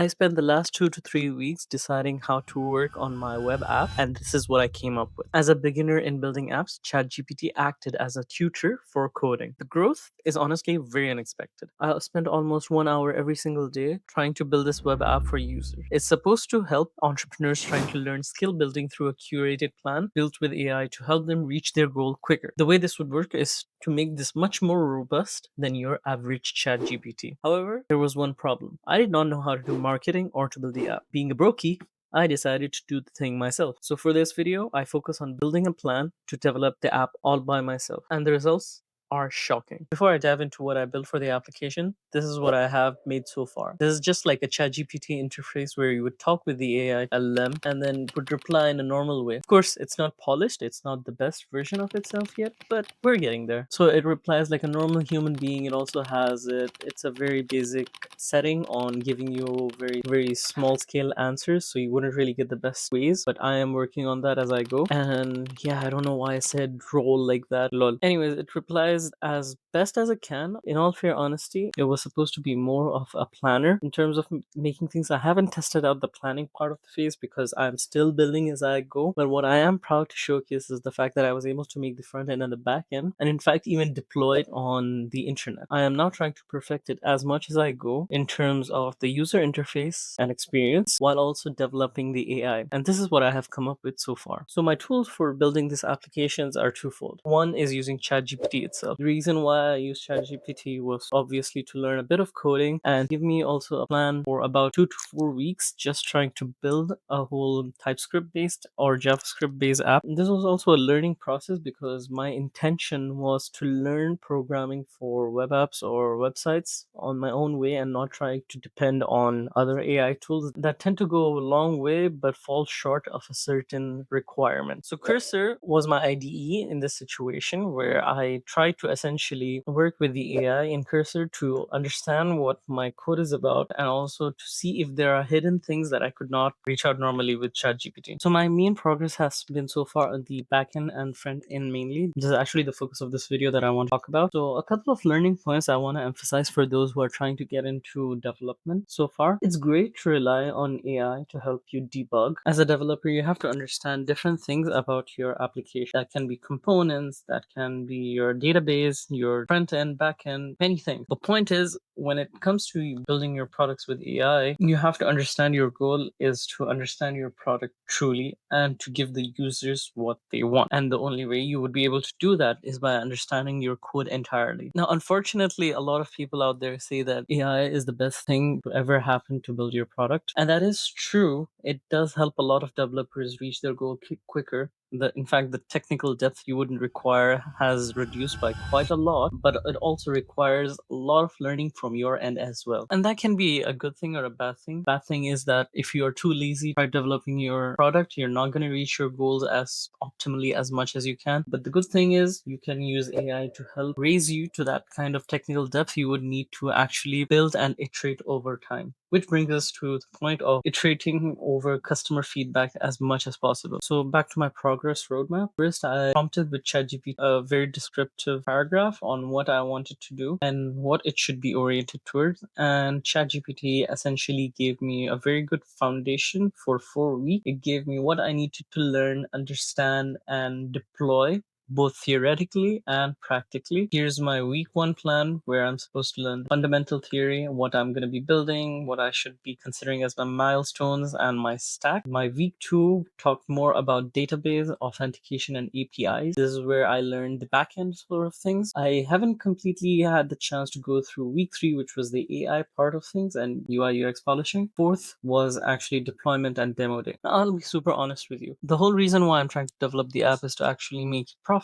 I spent the last 2 to 3 weeks deciding how to work on my web app, and this is what I came up with. As a beginner in building apps, ChatGPT acted as a tutor for coding. The growth is honestly very unexpected. I spent almost 1 hour every single day trying to build this web app for users. It's supposed to help entrepreneurs trying to learn skill building through a curated plan built with AI to help them reach their goal quicker. The way this would work is to make this much more robust than your average ChatGPT. However, there was one problem. I did not know how to do marketing or to build the app. Being a brokey, I decided to do the thing myself. So for this video, I focus on building a plan to develop the app all by myself. And the results are shocking. Before I dive into what I built for the application, this is what I have made so far. This is just like a ChatGPT interface where you would talk with the AI LM and then would reply in a normal way. Of course, it's not polished, it's not the best version of itself yet, but we're getting there. So it replies like a normal human being. It also has it's a very basic setting on giving you very small scale answers, so you wouldn't really get the best ways, but I am working on that as I go. And yeah, I don't know why I said roll like that, lol. Anyways, it replies as best as it can. In all fair honesty, it was supposed to be more of a planner in terms of making things. I haven't tested out the planning part of the phase because I'm still building as I go, but what I am proud to showcase is the fact that I was able to make the front end and the back end, and in fact even deploy it on the internet. I am now trying to perfect it as much as I go in terms of the user interface and experience, while also developing the AI. And this is what I have come up with so far. So my tools for building these applications are twofold. One is using ChatGPT itself. The reason why I use ChatGPT was obviously to learn a bit of coding and give me also a plan for about 2 to 4 weeks just trying to build a whole TypeScript based or JavaScript based app. This was also a learning process because my intention was to learn programming for web apps or websites on my own way and not try to depend on other AI tools that tend to go a long way but fall short of a certain requirement. So Cursor was my IDE in this situation where I tried to essentially work with the AI in Cursor to understand what my code is about and also to see if there are hidden things that I could not reach out normally with ChatGPT. So my main progress has been so far on the backend and front end mainly. This is actually the focus of this video that I want to talk about. So a couple of learning points I want to emphasize for those who are trying to get into development so far. It's great to rely on AI to help you debug. As a developer, you have to understand different things about your application. That can be components, that can be your database, your front end, back end, many things. The point is, when it comes to building your products with AI, you have to understand your goal is to understand your product truly and to give the users what they want. And the only way you would be able to do that is by understanding your code entirely. Now, unfortunately, a lot of people out there say that AI is the best thing to ever happen to build your product. And that is true. It does help a lot of developers reach their goal quicker. In fact, the technical depth you wouldn't require has reduced by quite a lot, but it also requires a lot of learning from your end as well. And that can be a good thing or a bad thing. Bad thing is that if you are too lazy by developing your product, you're not going to reach your goals as optimally as much as you can. But the good thing is you can use AI to help raise you to that kind of technical depth you would need to actually build and iterate over time. Which brings us to the point of iterating over customer feedback as much as possible. So back to my progress roadmap. First, I prompted with ChatGPT a very descriptive paragraph on what I wanted to do and what it should be oriented towards. And ChatGPT essentially gave me a very good foundation for 4 weeks. It gave me what I needed to learn, understand, and deploy both theoretically and practically. Here's my week one plan where I'm supposed to learn fundamental theory, what I'm going to be building, what I should be considering as my milestones and my stack. My week two talked more about database, authentication, and APIs. This is where I learned the backend sort of things. I haven't completely had the chance to go through week three, which was the AI part of things and UI UX polishing. Fourth was actually deployment and demo day. Now, I'll be super honest with you. The whole reason why I'm trying to develop the app is to actually make it profitable.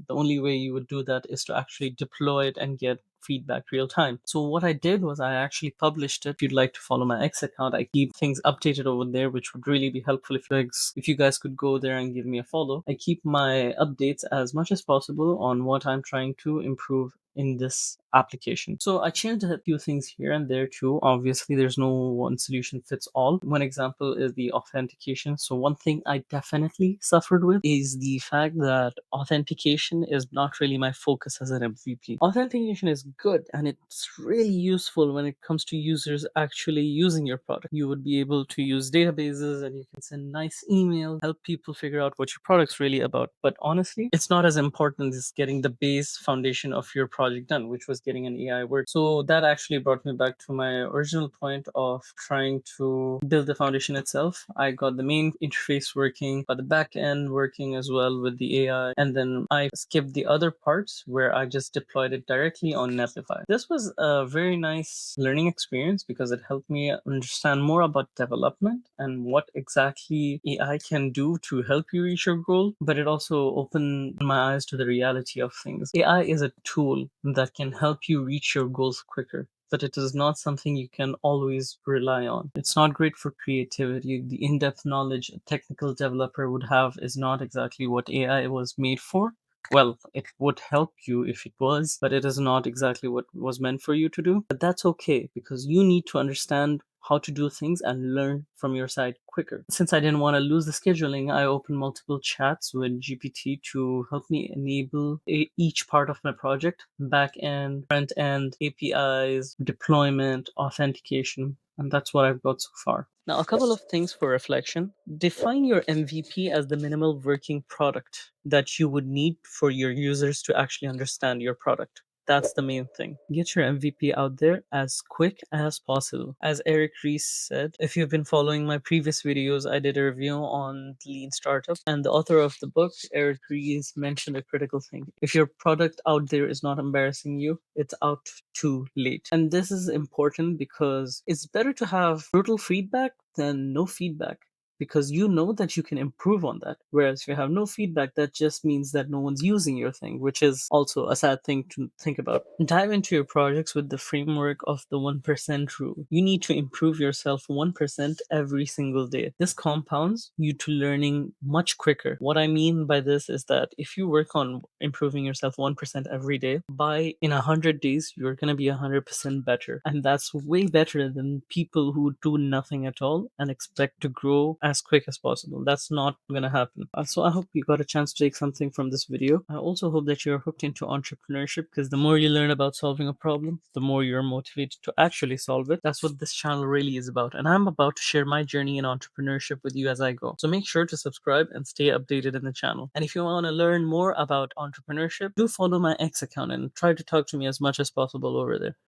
The only way you would do that is to actually deploy it and get feedback real time. So what I did was I actually published it. If you'd like to follow my X account, I keep things updated over there, which would really be helpful if you guys could go there and give me a follow. I keep my updates as much as possible on what I'm trying to improve in this application. So I changed a few things here and there too. Obviously, there's no one solution fits all. One example is the authentication. So one thing I definitely suffered with is the fact that authentication is not really my focus as an MVP. Authentication is good and it's really useful when it comes to users actually using your product. You would be able to use databases and you can send nice email, help people figure out what your product's really about. But honestly, it's not as important as getting the base foundation of your project done, which was getting an AI word. So that actually brought me back to my original point of trying to build the foundation itself. I got the main interface working, got the back end working as well with the AI, and then I skipped the other parts where I just deployed it directly on Netlify. This was a very nice learning experience because it helped me understand more about development and what exactly AI can do to help you reach your goal, but it also opened my eyes to the reality of things. AI is a tool that can help you reach your goals quicker, but it is not something you can always rely on. It's not great for creativity. The in depth knowledge a technical developer would have is not exactly what AI was made for. Well, it would help you if it was, but it is not exactly what was meant for you to do. But that's okay because you need to understand how to do things and learn from your side quicker. Since I didn't want to lose the scheduling, I opened multiple chats with GPT to help me enable each part of my project: back end, front end, APIs, deployment, authentication. And that's what I've got so far. Now, a couple of things for reflection. Define your MVP as the minimal working product that you would need for your users to actually understand your product. That's the main thing. Get your MVP out there as quick as possible. As Eric Ries said, if you've been following my previous videos, I did a review on Lean Startup, and the author of the book, Eric Ries, mentioned a critical thing. If your product out there is not embarrassing you, it's out too late. And this is important because it's better to have brutal feedback than no feedback, because you know that you can improve on that. Whereas if you have no feedback, that just means that no one's using your thing, which is also a sad thing to think about. Dive into your projects with the framework of the 1% rule. You need to improve yourself 1% every single day. This compounds you to learning much quicker. What I mean by this is that if you work on improving yourself 1% every day, by in 100 days, you're going to be 100% better. And that's way better than people who do nothing at all and expect to grow as quick as possible. That's not going to happen. So I hope you got a chance to take something from this video. I also hope that you're hooked into entrepreneurship, because the more you learn about solving a problem, the more you're motivated to actually solve it. That's what this channel really is about. And I'm about to share my journey in entrepreneurship with you as I go. So make sure to subscribe and stay updated in the channel. And if you want to learn more about entrepreneurship, do follow my X account and try to talk to me as much as possible over there.